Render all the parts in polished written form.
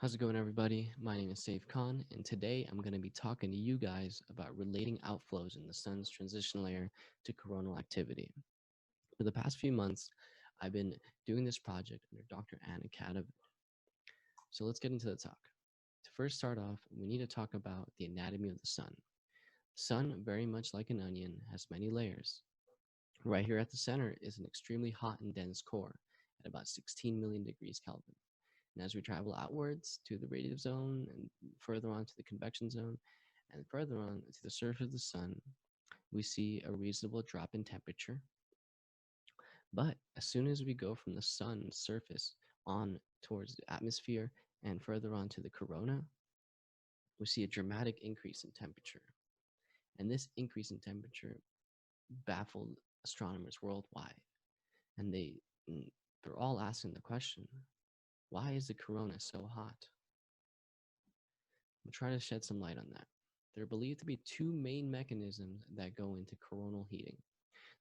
How's it going, everybody? My name is Saif Khan, and today I'm going to be talking to you guys about relating outflows in the sun's transition layer to coronal activity. For the past few months, I've been doing this project under Dr. Anna Kadavit. So let's get into the talk. To first start off, we need to talk about the anatomy of the sun. The sun, very much like an onion, has many layers. Right here at the center is an extremely hot and dense core at about 16 million degrees Kelvin. And as we travel outwards to the radiative zone and further on to the convection zone and further on to the surface of the sun, we see a reasonable drop in temperature. But as soon as we go from the sun's surface on towards the atmosphere and further on to the corona, we see a dramatic increase in temperature. And this increase in temperature baffled astronomers worldwide. And they're all asking the question, why is the corona so hot? I'm trying to shed some light on that. There are believed to be two main mechanisms that go into coronal heating.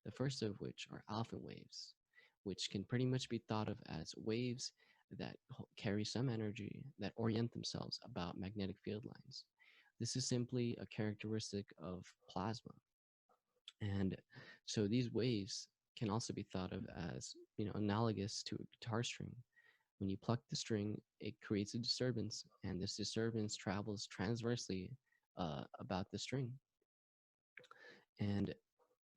The first of which are alpha waves, which can pretty much be thought of as waves that carry some energy that orient themselves about magnetic field lines. This is simply a characteristic of plasma. And so these waves can also be thought of as, analogous to a guitar string. When you pluck the string, it creates a disturbance, and this disturbance travels transversely about the string. And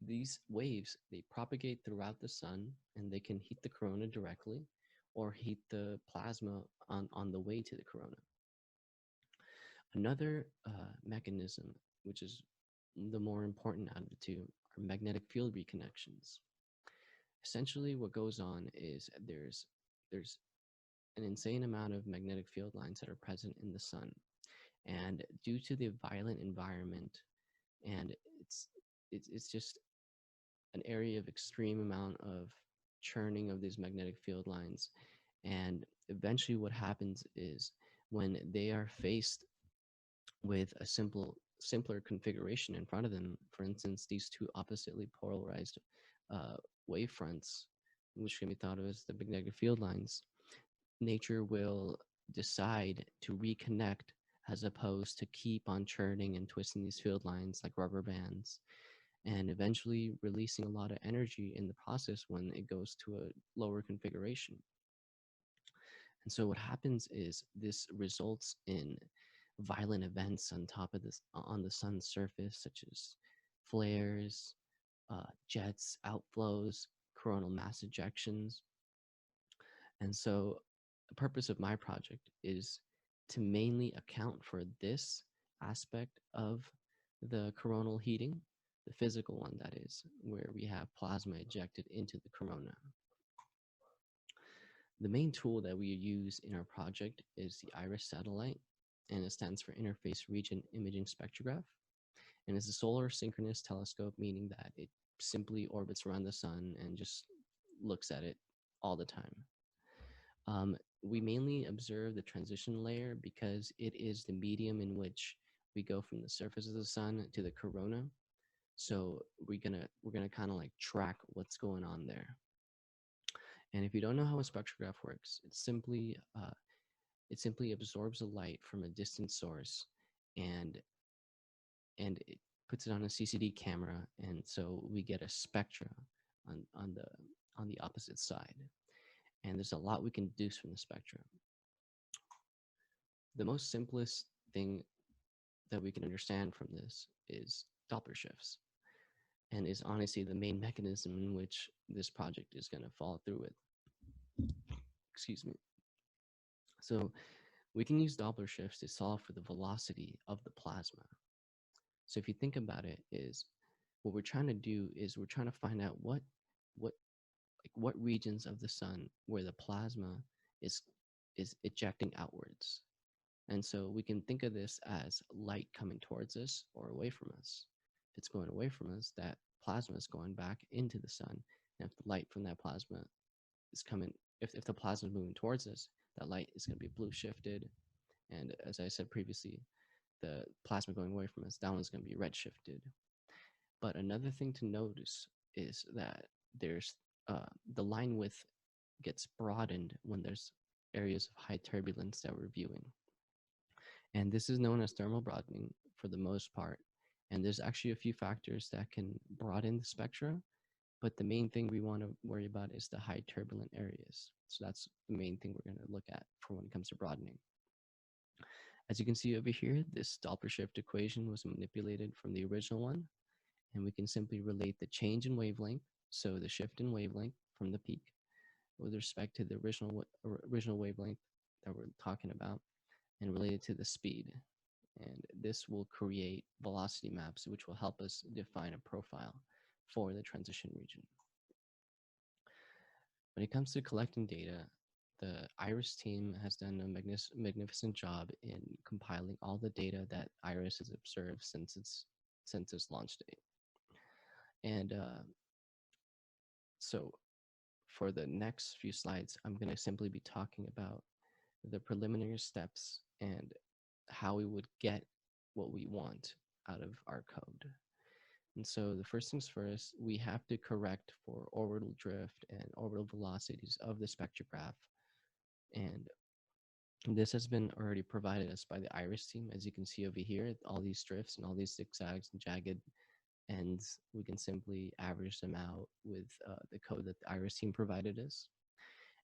these waves, they propagate throughout the sun, and they can heat the corona directly or heat the plasma on the way to the corona. Another mechanism, which is the more important out of the two, are magnetic field reconnections. Essentially, what goes on is there's an insane amount of magnetic field lines that are present in the sun. And due to the violent environment, and it's just an area of extreme amount of churning of these magnetic field lines. And eventually what happens is when they are faced with a simpler configuration in front of them, for instance, these two oppositely polarized wave fronts, which can be thought of as the magnetic field lines, nature will decide to reconnect as opposed to keep on churning and twisting these field lines like rubber bands, and eventually releasing a lot of energy in the process when it goes to a lower configuration. And so what happens is this results in violent events on top of this on the sun's surface, such as flares, jets, outflows, coronal mass ejections. And so the purpose of my project is to mainly account for this aspect of the coronal heating, the physical one, that is, where we have plasma ejected into the corona. The main tool that we use in our project is the IRIS satellite, and it stands for Interface Region Imaging Spectrograph. And it's a solar synchronous telescope, meaning that it simply orbits around the sun and just looks at it all the time. We mainly observe the transition layer because it is the medium in which we go from the surface of the sun to the corona. So we're gonna kind of like track what's going on there. And if you don't know how a spectrograph works, it simply absorbs the light from a distant source, and it puts it on a CCD camera, and so we get a spectra on the opposite side. And there's a lot we can deduce from the spectrum. The most simplest thing that we can understand from this is Doppler shifts, and is honestly the main mechanism in which this project is going to follow through with. Excuse me. So we can use Doppler shifts to solve for the velocity of the plasma. So if you think about it, is what we're trying to do is we're trying to find out what regions of the sun where the plasma is ejecting outwards. And so we can think of this as light coming towards us or away from us. If it's going away from us, that plasma is going back into the sun. And if the light from that plasma is coming, if the plasma is moving towards us, that light is going to be blue shifted. And as I said previously, the plasma going away from us, that one's going to be red shifted. But another thing to notice is that there's the line width gets broadened when there's areas of high turbulence that we're viewing. And this is known as thermal broadening for the most part. And there's actually a few factors that can broaden the spectra, but the main thing we want to worry about is the high turbulent areas. So that's the main thing we're going to look at for when it comes to broadening. As you can see over here, this Doppler shift equation was manipulated from the original one, and we can simply relate the change in wavelength, so the shift in wavelength from the peak, with respect to the original wavelength that we're talking about, and relate it to the speed. And this will create velocity maps, which will help us define a profile for the transition region. When it comes to collecting data, the IRIS team has done a magnificent job in compiling all the data that IRIS has observed since its launch date. And so for the next few slides, I'm going to simply be talking about the preliminary steps and how we would get what we want out of our code. And so the first things first, we have to correct for orbital drift and orbital velocities of the spectrograph. And this has been already provided us by the IRIS team. As you can see over here, all these drifts and all these zigzags and jagged ends, we can simply average them out with the code that the IRIS team provided us.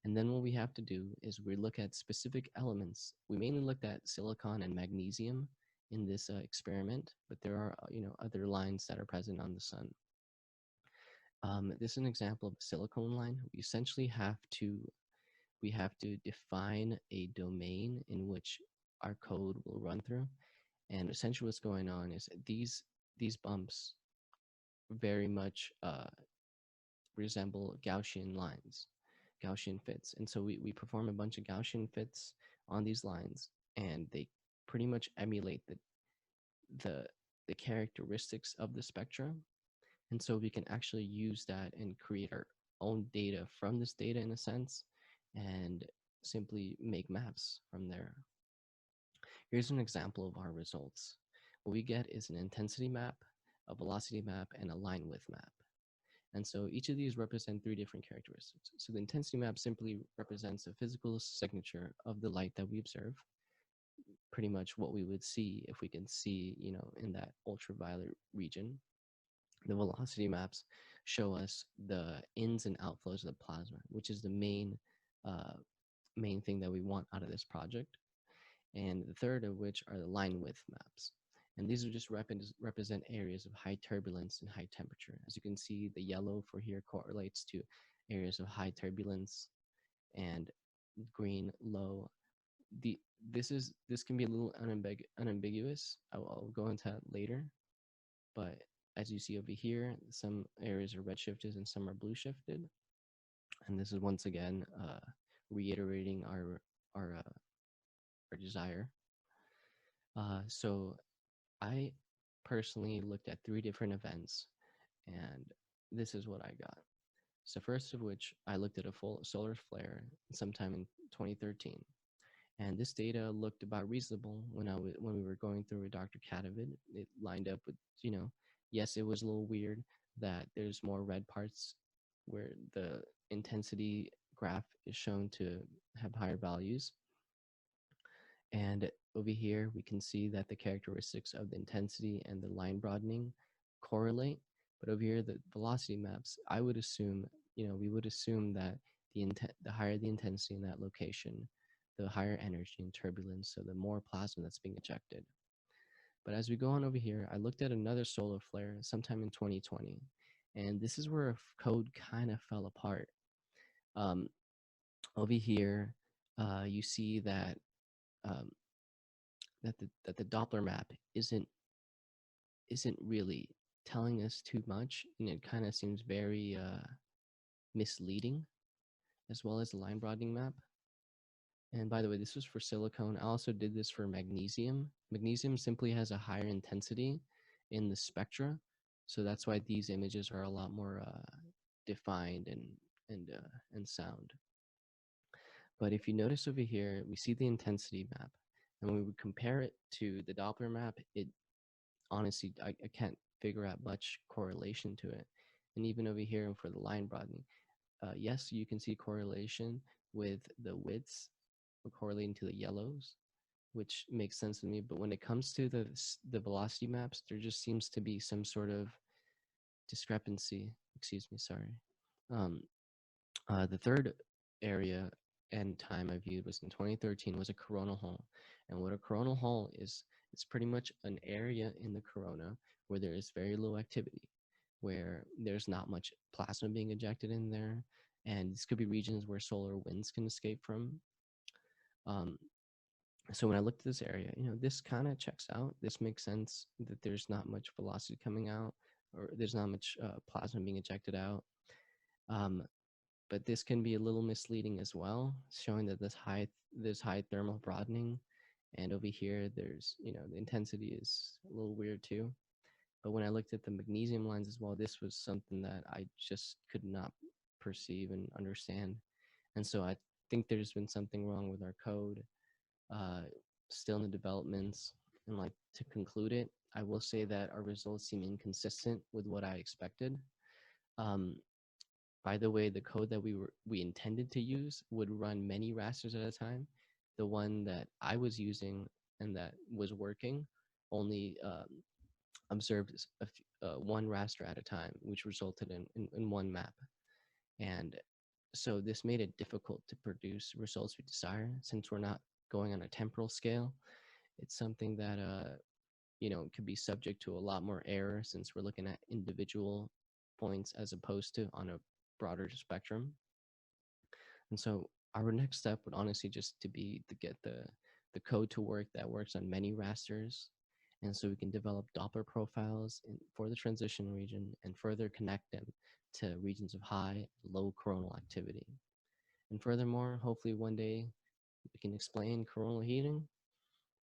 And then what we have to do is we look at specific elements. We mainly looked at silicon and magnesium in this experiment, but there are other lines that are present on the sun. This is an example of a silicon line. We essentially have to define a domain in which our code will run through. And essentially what's going on is these bumps very much resemble Gaussian lines, Gaussian fits. And so we perform a bunch of Gaussian fits on these lines, and they pretty much emulate the characteristics of the spectrum. And so we can actually use that and create our own data from this data in a sense, and simply make maps from there. Here's an example of our results. What we get is an intensity map, a velocity map, and a line width map. And so each of these represent three different characteristics. So the intensity map simply represents a physical signature of the light that we observe, pretty much what we would see if we can see, in that ultraviolet region. The velocity maps show us the ins and outflows of the plasma, which is the main thing that we want out of this project. And the third of which are the line width maps. And these are just represent areas of high turbulence and high temperature. As you can see, the yellow for here correlates to areas of high turbulence, and green low. This can be a little unambiguous. I'll go into that later. But as you see over here, some areas are redshifted and some are blue shifted. And this is once again reiterating our desire. So I personally looked at three different events, and this is what I got. So first of which, I looked at a full solar flare sometime in 2013. And this data looked about reasonable when we were going through with Dr. Katavid. It lined up with, yes, it was a little weird that there's more red parts where the intensity graph is shown to have higher values. And over here, we can see that the characteristics of the intensity and the line broadening correlate. But over here, the velocity maps, I would assume, we would assume that the higher the intensity in that location, the higher energy and turbulence, so the more plasma that's being ejected. But as we go on over here, I looked at another solar flare sometime in 2020, and this is where code kind of fell apart. Over here, you see that that the Doppler map isn't really telling us too much, and it kind of seems very misleading, as well as the line broadening map. And by the way, this was for silicone. I also did this for magnesium. Magnesium simply has a higher intensity in the spectra, so that's why these images are a lot more defined and sound. But if you notice over here, we see the intensity map, and when we compare it to the Doppler map, it honestly, I can't figure out much correlation to it. And even over here for the line broadening, yes, you can see correlation with the widths correlating to the yellows, which makes sense to me. But when it comes to the velocity maps, there just seems to be some sort of discrepancy. Excuse me, sorry. Um, the third area and time I viewed was in 2013 was a coronal hole. And what a coronal hole is, it's pretty much an area in the corona where there is very low activity, where there's not much plasma being ejected in there. And this could be regions where solar winds can escape from. Um, so when I looked at this area, this kind of checks out. This makes sense that there's not much velocity coming out, or there's not much plasma being ejected out. Um, but this can be a little misleading as well, showing that this high thermal broadening, and over here there's the intensity is a little weird too. But when I looked at the magnesium lines as well, this was something that I just could not perceive and understand, and so I think there's been something wrong with our code, uh, still in the developments. And like to conclude it, I will say that our results seem inconsistent with what I expected. Um, by the way, the code that we intended to use would run many rasters at a time. The one that I was using and that was working only observed one raster at a time, which resulted in one map. And so this made it difficult to produce results we desire since we're not going on a temporal scale. It's something that could be subject to a lot more error since we're looking at individual points as opposed to on a broader spectrum. And so our next step would honestly just to be to get the code to work that works on many rasters, and so we can develop Doppler profiles for the transition region and further connect them to regions of high and low coronal activity. And furthermore, hopefully one day we can explain coronal heating